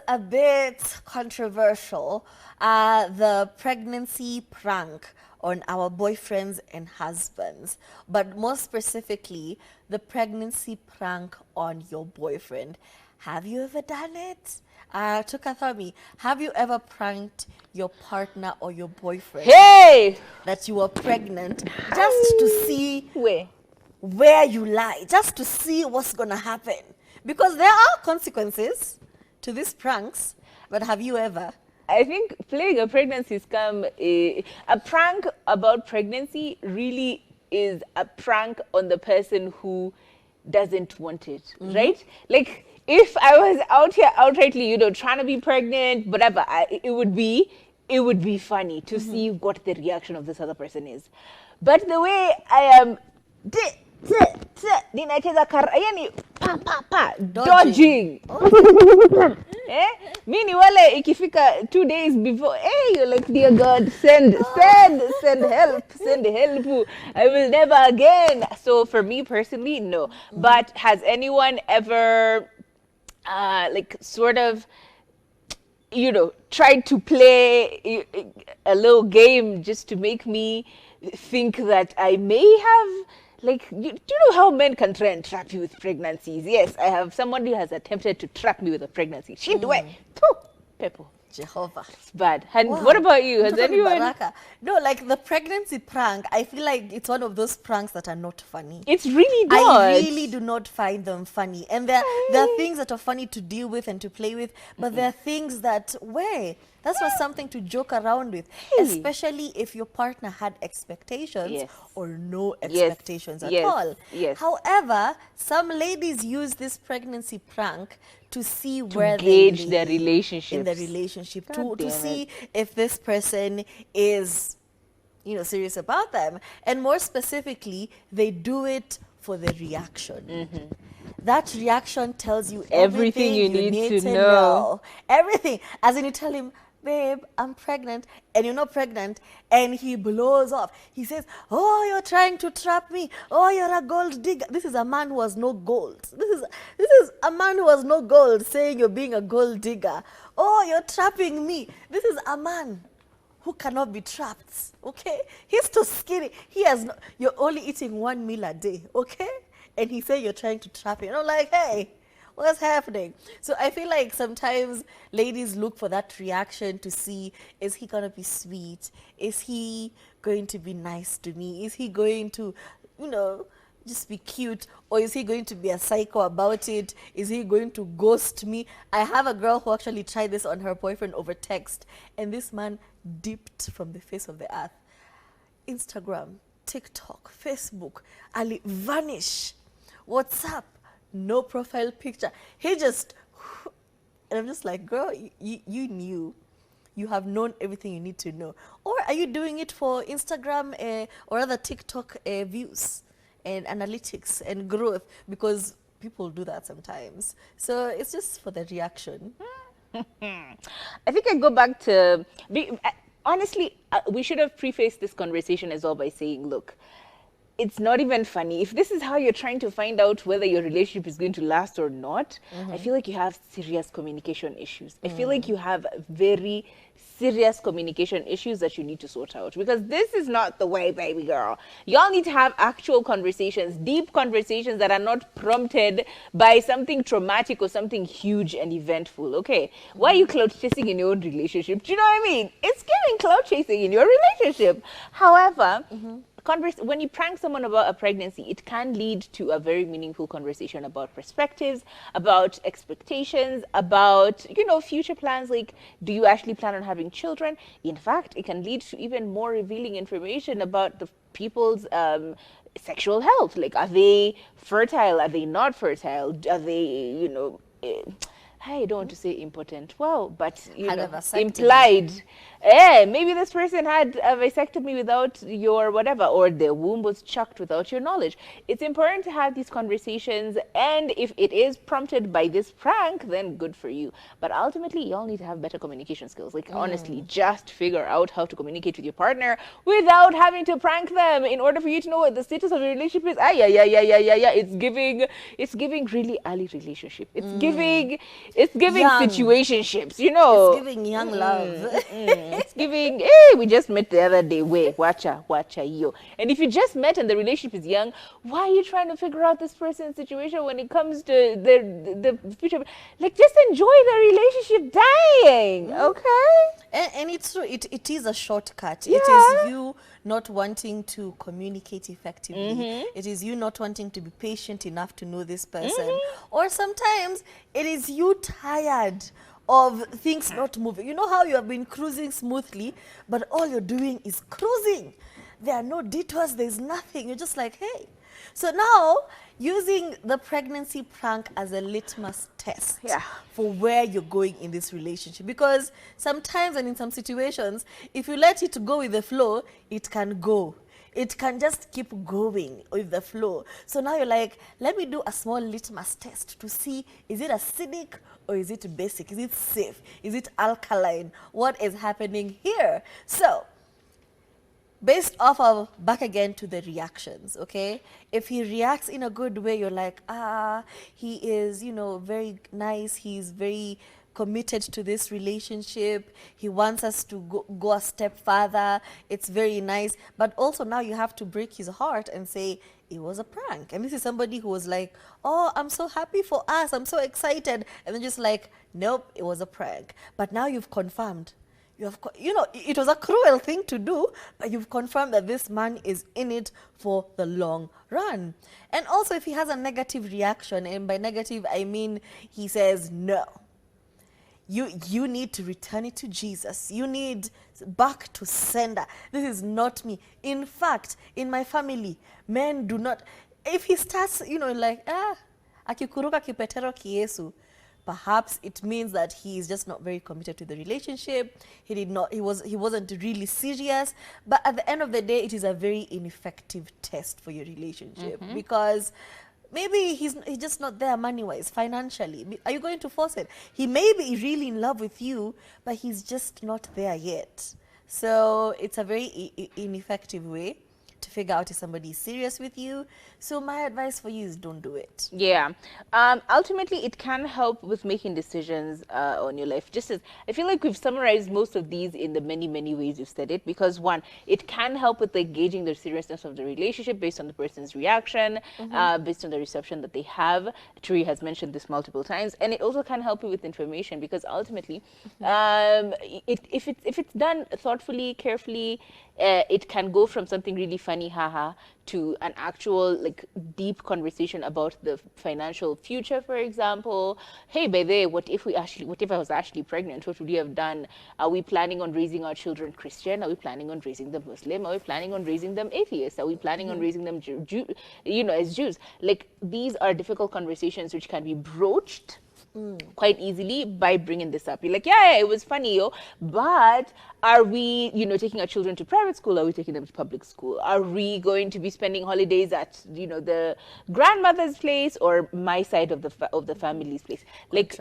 a bit controversial. The pregnancy prank on our boyfriends and husbands, but more specifically, the pregnancy prank on your boyfriend. Have you ever done it? Tukathami, have you ever pranked your partner or your boyfriend Hey! that you were pregnant just to see Where? where you lie, just to see what's going to happen? Because there are consequences to these pranks, but have you ever? I think playing a pregnancy scam, a prank about pregnancy really is a prank on the person who doesn't want it, right? Like, if I was out here outrightly, trying to be pregnant, whatever, it would be funny to see what the reaction of this other person is. But the way I am ninacheza yani dodging. Mi ni wale ikifika 2 days before, you're like, dear God, send help, I will never again. So for me personally, no. But has anyone ever like sort of tried to play a little game just to make me think that I may have, like, do you know how men can try and trap you with pregnancies? Yes, I have someone who has attempted to trap me with a pregnancy. She do it. People. Jehovah. It's bad. And Wow. what about you? Has Mtoto ni anyone? baraka. No, like the pregnancy prank, I feel like it's one of those pranks that are not funny. It's really not. I really do not find them funny. And there are things that are funny to deal with and to play with, but there are things that, that's not something to joke around with, especially if your partner had expectations Yes. or no expectations at Yes. all. Yes. However, some ladies use this pregnancy prank to see where gauge they their lay relationships. in the relationship, God to damn see if this person is, serious about them. And more specifically, they do it for the reaction. That reaction tells you everything you need to know. Everything. As in, you tell him, babe, I'm pregnant, and you're not pregnant, and he blows off. He says, oh, you're trying to trap me. Oh, you're a gold digger. This is a man who has no gold. This is a man who has no gold saying you're being a gold digger. Oh, you're trapping me. This is a man who cannot be trapped, okay? He's too skinny. You're only eating 1 meal a day, okay? And he said you're trying to trap him. And I'm like, hey, what's happening? So I feel like sometimes ladies look for that reaction to see, is he going to be sweet? Is he going to be nice to me? Is he going to, just be cute? Or is he going to be a psycho about it? Is he going to ghost me? I have a girl who actually tried this on her boyfriend over text, and this man dipped from the face of the earth. Instagram, TikTok, Facebook, Ali vanish. WhatsApp, no profile picture. He just, and I'm just like, girl, you knew. You have known everything you need to know. Or are you doing it for Instagram or other TikTok views and analytics and growth? Because people do that sometimes. So it's just for the reaction. I think I go back to, honestly, we should have prefaced this conversation as well by saying, look, it's not even funny. If this is how you're trying to find out whether your relationship is going to last or not, I feel like you have serious communication issues. I feel like you have very serious communication issues that you need to sort out, because this is not the way, baby girl. Y'all need to have actual conversations, deep conversations that are not prompted by something traumatic or something huge and eventful. Okay, why are you clout chasing in your own relationship? Do you know what I mean? It's giving clout chasing in your relationship. However, when you prank someone about a pregnancy, it can lead to a very meaningful conversation about perspectives, about expectations, about, future plans. Like, do you actually plan on having children? In fact, it can lead to even more revealing information about the people's sexual health. Like, are they fertile? Are they not fertile? Are they, I don't want to say impotent. Well, but Had a vasectomy. implied maybe this person had a vasectomy without your whatever, or their womb was chucked without your knowledge. It's important to have these conversations, and if it is prompted by this prank, then good for you. But ultimately, y'all need to have better communication skills. Like, honestly, just figure out how to communicate with your partner without having to prank them in order for you to know what the status of your relationship is. Yeah. It's giving really early relationship. It's giving Young. situationships, you know. It's giving young love. It's giving, hey, we just met the other day. Wait, watcha, yo. And if you just met and the relationship is young, why are you trying to figure out this person's situation when it comes to the future? Like, just enjoy the relationship dying, okay? And it's true, it is a shortcut. Yeah. It is you not wanting to communicate effectively. It is you not wanting to be patient enough to know this person. Or sometimes it is you tired of things not moving. You know how you have been cruising smoothly, but all you're doing is cruising. There are no detours, there's nothing. You're just like, hey. So now, using the pregnancy prank as a litmus test for where you're going in this relationship. Because sometimes and in some situations, if you let it go with the flow, it can go. It can just keep going with the flow. So now you're like, let me do a small litmus test to see, is it acidic or is it basic? Is it safe? Is it alkaline? What is happening here? So, based off of back again to the reactions, okay? If he reacts in a good way, you're like, he is, very nice. He's very committed to this relationship. He wants us to go a step further. It's very nice. But also now you have to break his heart and say, it was a prank. And this is somebody who was like, oh, I'm so happy for us. I'm so excited. And then just like, nope, it was a prank. But now you've confirmed. It was a cruel thing to do, but you've confirmed that this man is in it for the long run. And also, if he has a negative reaction, and by negative, I mean he says, no, you need to return it to Jesus. You need back to sender. This is not me. In fact, in my family, men do not, if he starts, akikuruka kipetero kiesu, perhaps it means that he is just not very committed to the relationship. He wasn't really serious. But at the end of the day, it is a very ineffective test for your relationship because maybe he's just not there money-wise, financially. Are you going to force it? He may be really in love with you, but he's just not there yet. So it's a very ineffective way to figure out if somebody is serious with you. So my advice for you is don't do it. Yeah. Ultimately, it can help with making decisions on your life. Just as I feel like we've summarized most of these in the many, many ways you've said it. Because one, it can help with gauging the seriousness of the relationship based on the person's reaction, based on the reception that they have. Turi has mentioned this multiple times. And it also can help you with information because ultimately, if it's done thoughtfully, carefully, it can go from something really funny, haha, to an actual deep conversation about the financial future, for example. Hey, by the way, what if I was actually pregnant? What would you have done? Are we planning on raising our children Christian? Are we planning on raising them Muslim? Are we planning on raising them atheist? Are we planning on raising them as Jews? Like, these are difficult conversations which can be broached quite easily by bringing this up. You're like, yeah, it was funny, but are we, taking our children to private school? Are we taking them to public school? Are we going to be spending holidays at, the grandmother's place or my side of the family's place? Like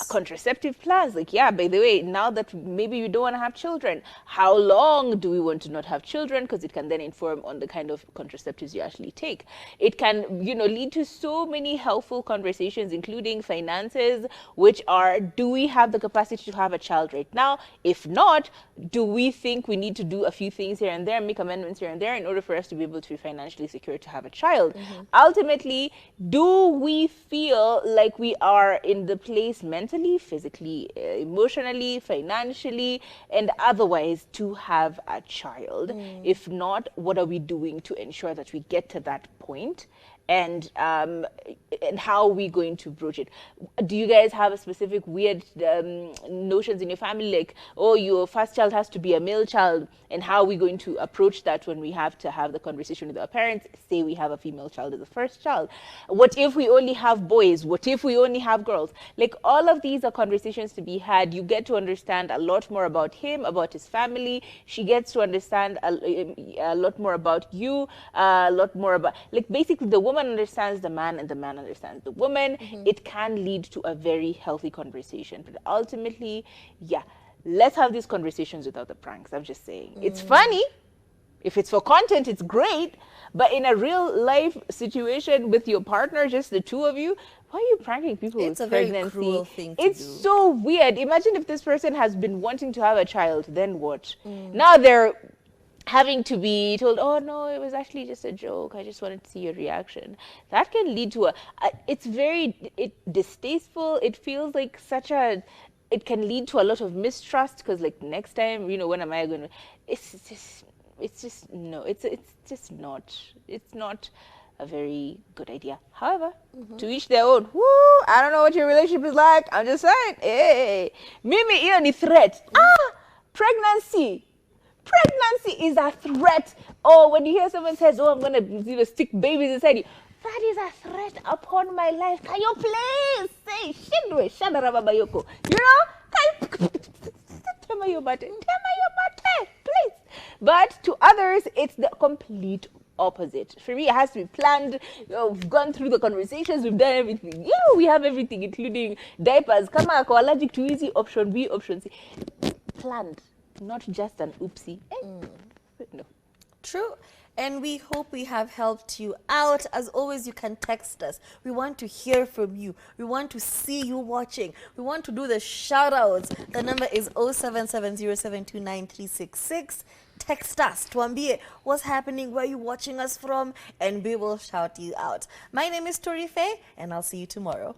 contraceptive plans. Like, yeah, by the way, now that maybe you don't want to have children, how long do we want to not have children? Because it can then inform on the kind of contraceptives you actually take. It can, lead to so many helpful conversations, including finances, which are, do we have the capacity to have a child right now? If not, do we think we need to do a few things here and there, make amendments here and there in order for us to be able to be financially secure to have a child? Ultimately, do we feel like we are in the place mentally, physically, emotionally, financially, and otherwise to have a child? If not, what are we doing to ensure that we get to that point, and how are we going to broach it? Do you guys have a specific weird notions in your family, like, oh, your first child has to be a male child, and how are we going to approach that when we have to have the conversation with our parents? Say we have a female child as the first child. What if we only have boys? What if we only have girls? Like, all of these are conversations to be had. You get to understand a lot more about him, about his family. She gets to understand a lot more about you, a lot more about, like, basically the woman understands the man and the man understands the woman. It can lead to a very healthy conversation. But ultimately, yeah, let's have these conversations without the pranks. I'm just saying. It's funny. If it's for content, it's great. But in a real life situation with your partner, just the two of you, why are you pranking people It's with a very pregnancy? cruel thing to It's do. so weird. Imagine if this person has been wanting to have a child, then what? Now they're having to be told, oh no, it was actually just a joke, I just wanted to see your reaction. That can lead to it's very distasteful. It feels like it can lead to a lot of mistrust, because like next time, when am I going to, it's not a very good idea. However, to each their own. Woo, I don't know what your relationship is like, I'm just saying, hey, mimi hiyo ni threat. Pregnancy is a threat. Oh, when you hear someone says, oh, I'm going to stick babies inside you, that is a threat upon my life. Can you please say, Shadarababayoko? Tell me your button, please. But to others, it's the complete opposite. For me, it has to be planned. We've gone through the conversations, we've done everything. We have everything, including diapers. Kama ako allergic to easy, option B, option C. Planned. Not just an oopsie. No. True. And we hope we have helped you out. As always, you can text us. We want to hear from you. We want to see you watching. We want to do the shout outs. The number is 0770729366. Text us. Tuambie what's happening, where you watching us from, and we will shout you out. My name is Tori Faye, and I'll see you tomorrow.